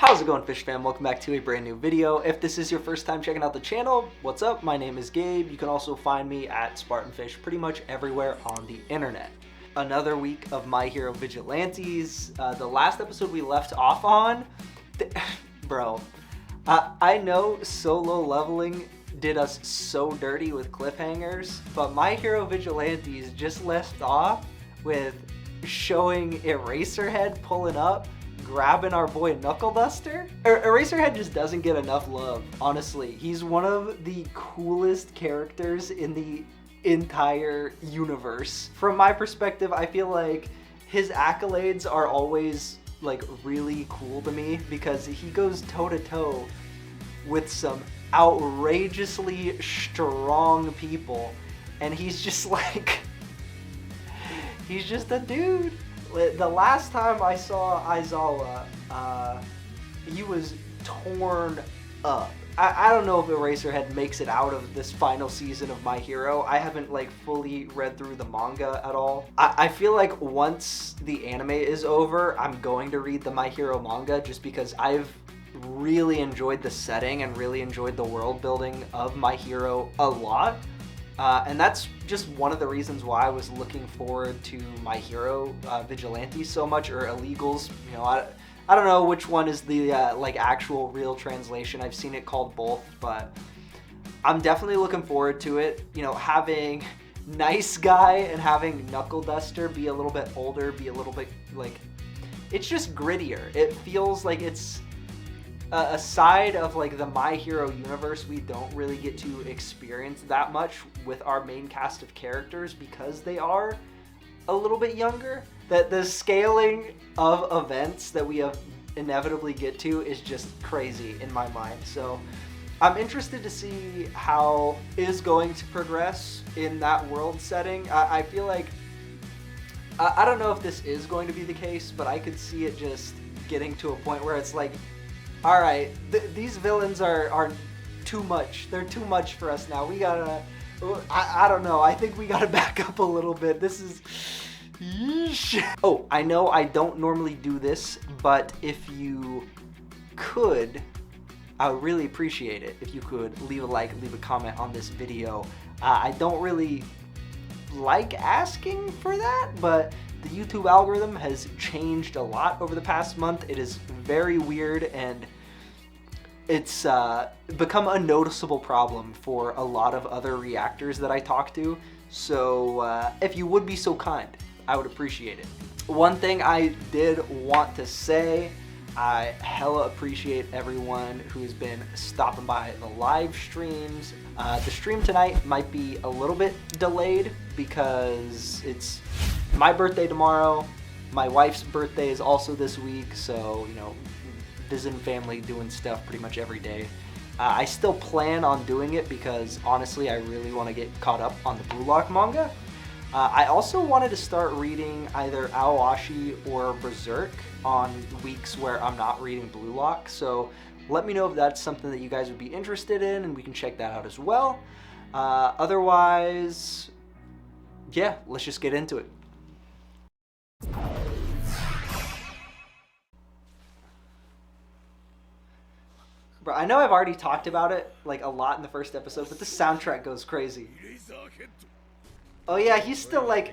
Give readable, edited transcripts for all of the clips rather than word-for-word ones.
How's it going, Fish fam? Welcome back to a brand new video. If this is your first time checking out the channel, what's up? My name is Gabe. You can also find me at SpartnFish pretty much everywhere on the internet. Another week of My Hero Vigilantes. The last episode we left off on, bro, I know solo leveling did us so dirty with cliffhangers, but My Hero Vigilantes just left off with showing Eraserhead pulling up, grabbing our boy Knuckle Duster. Eraserhead just doesn't get enough love, honestly. He's one of the coolest characters in the entire universe. From my perspective, I feel like his accolades are always like really cool to me because he goes toe to toe with some outrageously strong people, and he's just like, he's just a dude. The last time I saw Aizawa, he was torn up. I don't know if Eraserhead makes it out of this final season of My Hero. I haven't like fully read through the manga at all. I feel like once the anime is over, I'm going to read the My Hero manga just because I've really enjoyed the setting and really enjoyed the world building of My Hero a lot. And that's just one of the reasons why I was looking forward to My Hero Vigilantes so much, or Illegals. You know, I don't know which one is the like actual real translation. I've seen it called both, but I'm definitely looking forward to it. You know, having Nice Guy and having Knuckle Duster be a little bit older, be a little bit like, it's just grittier. It feels like it's a side of like the My Hero universe we don't really get to experience that much with our main cast of characters because they are a little bit younger. That the scaling of events that we have inevitably get to is just crazy in my mind. So I'm interested to see how it is going to progress in that world setting. I feel like, I don't know if this is going to be the case, but I could see it just getting to a point where it's like, all right, these villains are too much. They're too much for us now. We gotta, I don't know. I think we gotta back up a little bit. This is, yeesh. Oh, I know I don't normally do this, but if you could, I would really appreciate it if you could leave a like, leave a comment on this video. I don't really like asking for that, but the YouTube algorithm has changed a lot over the past month. It is very weird, and it's become a noticeable problem for a lot of other reactors that I talk to. So if you would be so kind, I would appreciate it. One thing I did want to say, I hella appreciate everyone who's been stopping by the live streams. The stream tonight might be a little bit delayed because it's my birthday tomorrow. My wife's birthday is also this week, so, you know, visiting family, doing stuff pretty much every day. I still plan on doing it because, honestly, I really want to get caught up on the Blue Lock manga. I also wanted to start reading either Aoashi or Berserk on weeks where I'm not reading Blue Lock, so let me know if that's something that you guys would be interested in, and we can check that out as well. Otherwise, yeah, let's just get into it. Bro, I know I've already talked about it like a lot in the first episode, but the soundtrack goes crazy. Oh yeah, he's still like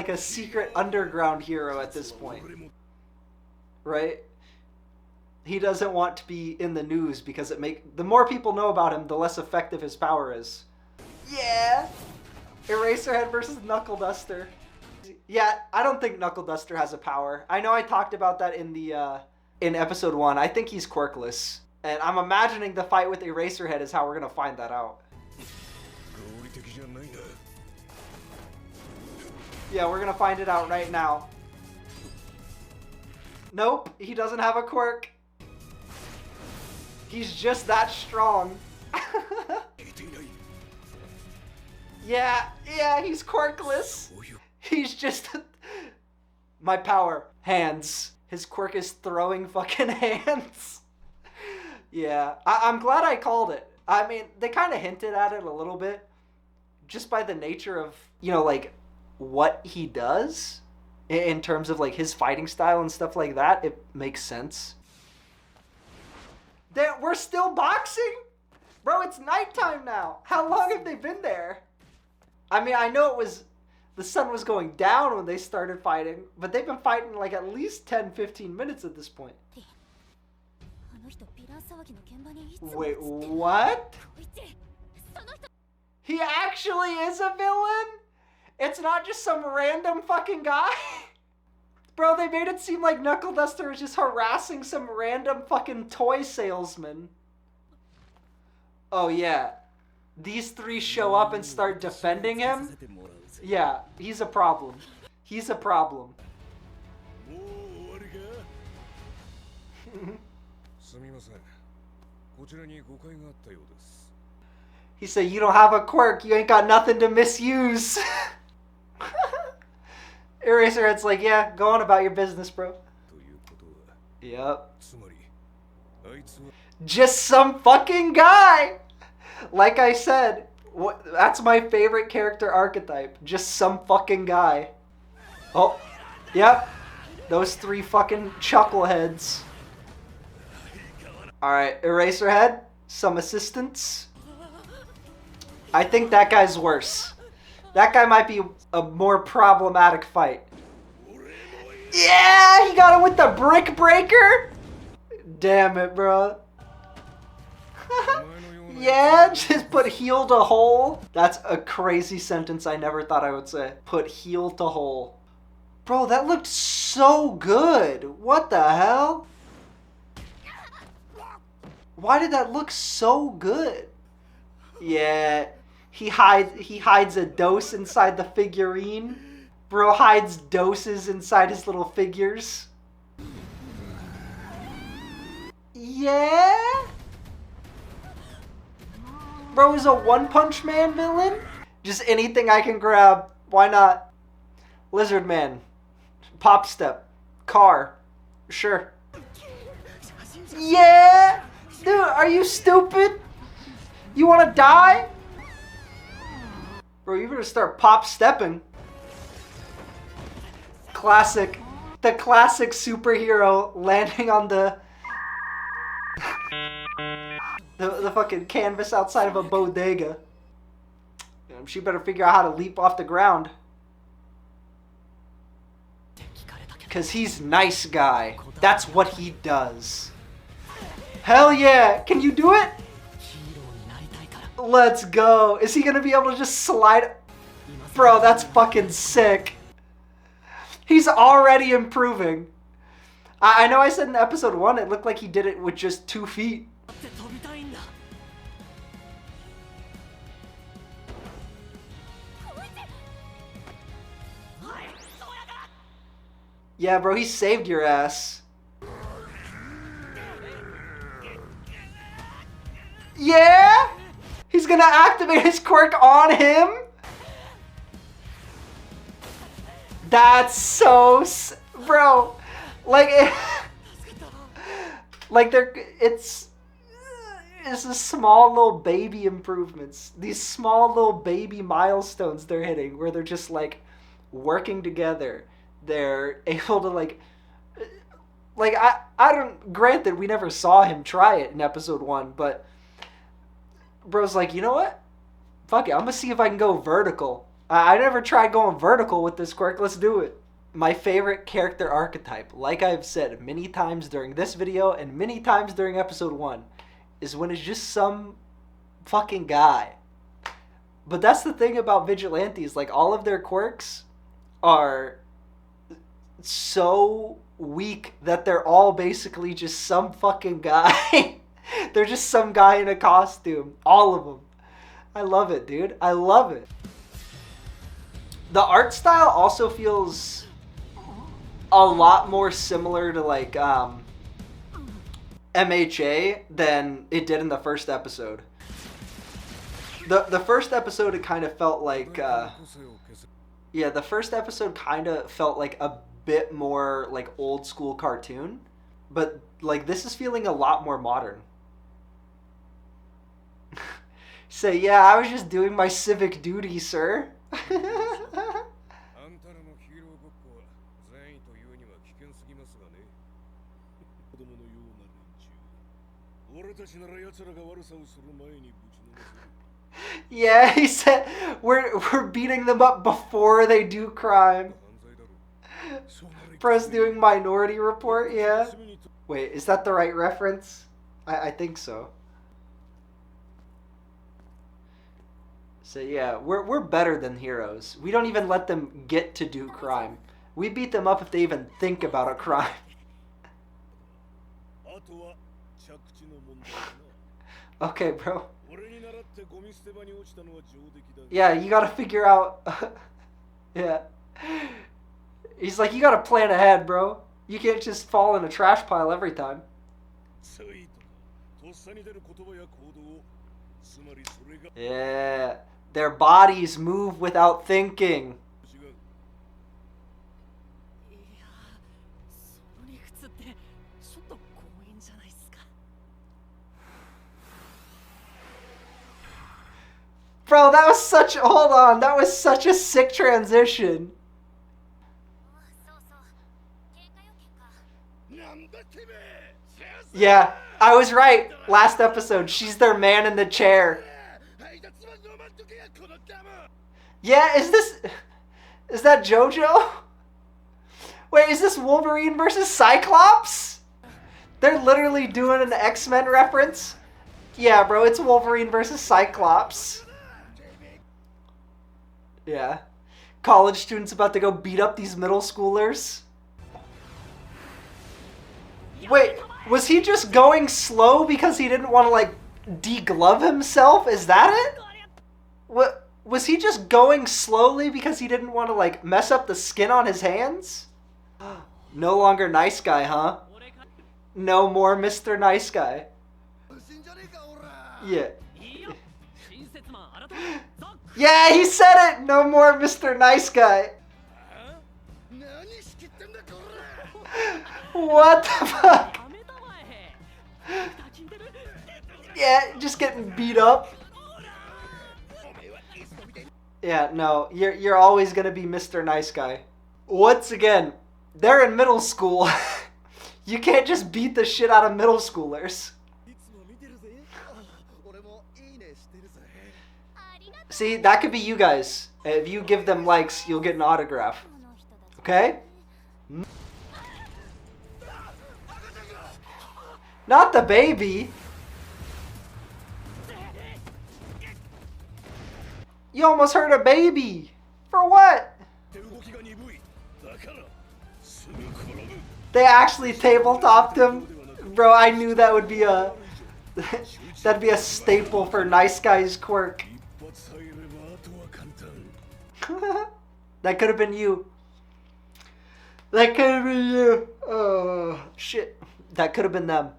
a secret underground hero at this point, right? He doesn't want to be in the news because the more people know about him, the less effective his power is. Yeah, Eraserhead versus Knuckle Duster. Yeah, I don't think Knuckle Duster has a power. I know I talked about that in the in episode 1. I think he's quirkless, and I'm imagining the fight with Eraserhead is how we're gonna find that out. Yeah, we're gonna find it out right now. Nope, he doesn't have a quirk. He's just that strong. Yeah, he's quirkless. He's just my power. Hands. His quirk is throwing fucking hands. Yeah, I'm glad I called it. I mean, they kind of hinted at it a little bit, just by the nature of, you know, like, what he does in terms of like his fighting style and stuff like that. It makes sense. We're still boxing? Bro, it's nighttime now. How long have they been there? I mean, I know the sun was going down when they started fighting, but they've been fighting like at least 10-15 minutes at this point. Wait, what? He actually is a villain? It's not just some random fucking guy? Bro, they made it seem like Knuckle Duster was just harassing some random fucking toy salesman. Oh yeah. These three show up and start defending him? Yeah, he's a problem. He's a problem. He said, you don't have a quirk, you ain't got nothing to misuse. Eraserhead's like, yeah, go on about your business, bro. Yep. Just some fucking guy! Like I said, that's my favorite character archetype. Just some fucking guy. Oh, yep. Those three fucking chuckleheads. Alright, Eraserhead, some assistance. I think that guy's worse. That guy might be a more problematic fight. Yeah, he got him with the brick breaker. Damn it, bro. Yeah, just put heel to hole. That's a crazy sentence I never thought I would say. Put heel to hole. Bro, that looked so good. What the hell? Why did that look so good? Yeah, he hides a dose inside the figurine. Bro hides doses inside his little figures. Yeah? Bro is a One Punch Man villain? Just anything I can grab. Why not? Lizard Man. Pop Step. Car. Sure. Yeah? Dude, are you stupid? You wanna die? Bro, you better start pop stepping. Classic. The classic superhero landing on the fucking canvas outside of a bodega. She better figure out how to leap off the ground. Cause he's nice guy. That's what he does. Hell yeah! Can you do it? Let's go. Is he gonna be able to just slide? Bro, that's fucking sick. He's already improving. I know I said in episode 1 it looked like he did it with just 2 feet. Yeah, bro, he saved your ass. Yeah? He's gonna activate his quirk on him? That's so... Bro, like... like, it's the small little baby improvements. These small little baby milestones they're hitting where they're just, like, working together. They're able to, like, I don't... Granted, we never saw him try it in episode 1, but... Bro's like, you know what? Fuck it, I'm gonna see if I can go vertical. I never tried going vertical with this quirk, let's do it. My favorite character archetype, like I've said many times during this video and many times during episode 1, is when it's just some fucking guy. But that's the thing about Vigilantes, like all of their quirks are so weak that they're all basically just some fucking guy. They're just some guy in a costume. All of them. I love it, dude. I love it. The art style also feels a lot more similar to like MHA than it did in the first episode. The first episode, it kind of felt like yeah, the first episode kind of felt like a bit more like old school cartoon, but like this is feeling a lot more modern. Say, yeah, I was just doing my civic duty, sir. Yeah, he said we're beating them up before they do crime. Bro's doing Minority Report, yeah. Wait, is that the right reference? I think so. So yeah, we're better than heroes. We don't even let them get to do crime. We beat them up if they even think about a crime. Okay, bro. Yeah, you gotta figure out. Yeah. He's like, you gotta plan ahead, bro. You can't just fall in a trash pile every time. Yeah. Their bodies move without thinking. Bro, that was such, hold on, that was such a sick transition. Yeah, I was right. Last episode, she's their man in the chair. Yeah, is that JoJo? Wait, is this Wolverine versus Cyclops? They're literally doing an X-Men reference? Yeah, bro, it's Wolverine versus Cyclops. Yeah. College students about to go beat up these middle schoolers. Wait, was he just going slow because he didn't want to, like, deglove himself? Is that it? What, was he just going slowly because he didn't want to, like, mess up the skin on his hands? No longer nice guy, huh? No more Mr. Nice Guy. Yeah. Yeah, he said it! No more Mr. Nice Guy. What the fuck? Yeah, just getting beat up. Yeah, no, you're always gonna be Mr. Nice Guy. Once again, they're in middle school. You can't just beat the shit out of middle schoolers. See, that could be you guys. If you give them likes, you'll get an autograph. Okay? Not the baby. You almost hurt a baby. For what? They actually tabletopped him? Bro, I knew that would be a... that'd be a staple for Nice Guy's quirk. That could have been you. That could have been you. Oh, shit. That could have been them.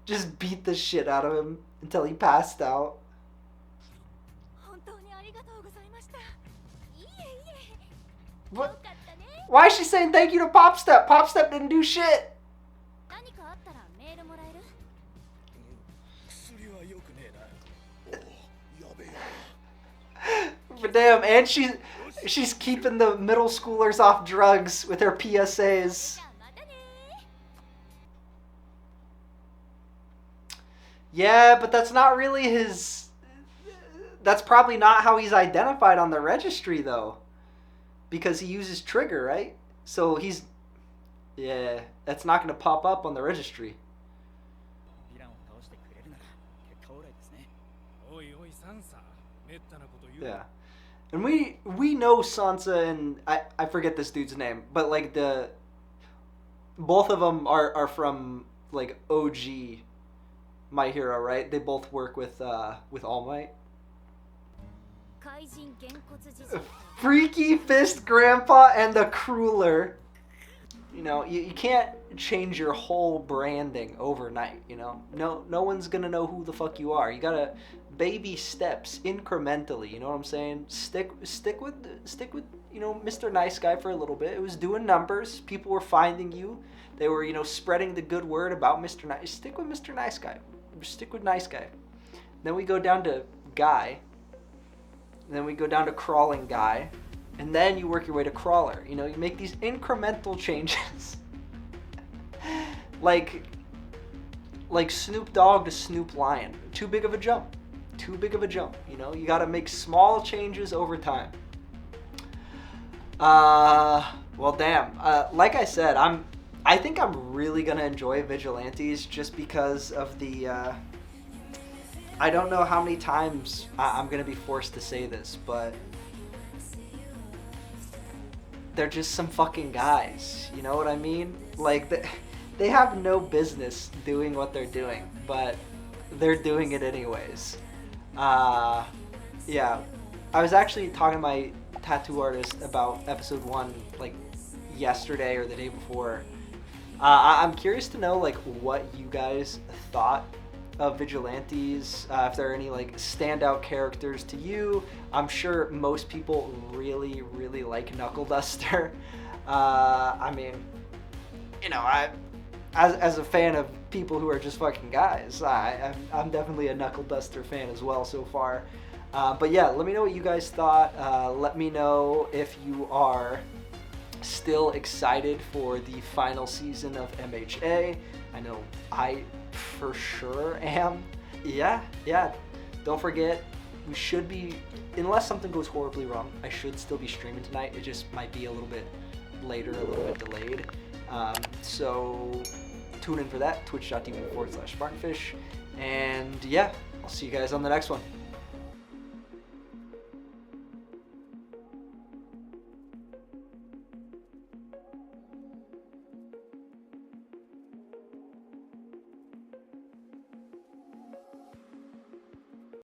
Just beat the shit out of him until he passed out. What? Why is she saying thank you to Popstep? Popstep didn't do shit. But damn, and she's keeping the middle schoolers off drugs with her PSAs. Yeah, but that's not really his... That's probably not how he's identified on the registry, though. Because he uses trigger, right? So he's... Yeah, that's not going to pop up on the registry. Yeah. And we know Sansa and... I forget this dude's name, but like the... Both of them are from like OG My Hero, right? They both work with All Might. Freaky Fist Grandpa and the Crueler. You know, you can't change your whole branding overnight, you know? No one's gonna know who the fuck you are. You gotta baby steps, incrementally, you know what I'm saying? Stick with you know, Mr. Nice Guy for a little bit. It was doing numbers. People were finding you. They were, you know, spreading the good word about Mr. Nice. Stick with Mr. Nice Guy. Stick with Nice Guy. Then we go down to Guy. And then we go down to Crawling Guy. And then you work your way to Crawler. You know, you make these incremental changes. Like, like Snoop Dogg to Snoop Lion. Too big of a jump. Too big of a jump. You know, you got to make small changes over time. Well, damn. Like I said, I think I'm really gonna enjoy Vigilantes just because of the. I don't know how many times I'm gonna be forced to say this, but they're just some fucking guys. You know what I mean? Like they have no business doing what they're doing, but they're doing it anyways. Yeah, I was actually talking to my tattoo artist about episode 1 like yesterday or the day before. I'm curious to know like what you guys thought of Vigilantes, if there are any like standout characters to you. I'm sure most people really like Knuckle Duster. I mean, you know, as a fan of people who are just fucking guys, I'm definitely a Knuckle Duster fan as well so far. But yeah, let me know what you guys thought. Let me know if you are still excited for the final season of MHA. I know I for sure am. Yeah. Don't forget, we should be, unless something goes horribly wrong, I should still be streaming tonight. It just might be a little bit later, a little bit delayed. So tune in for that, twitch.tv/SpartnFish. And yeah, I'll see you guys on the next one.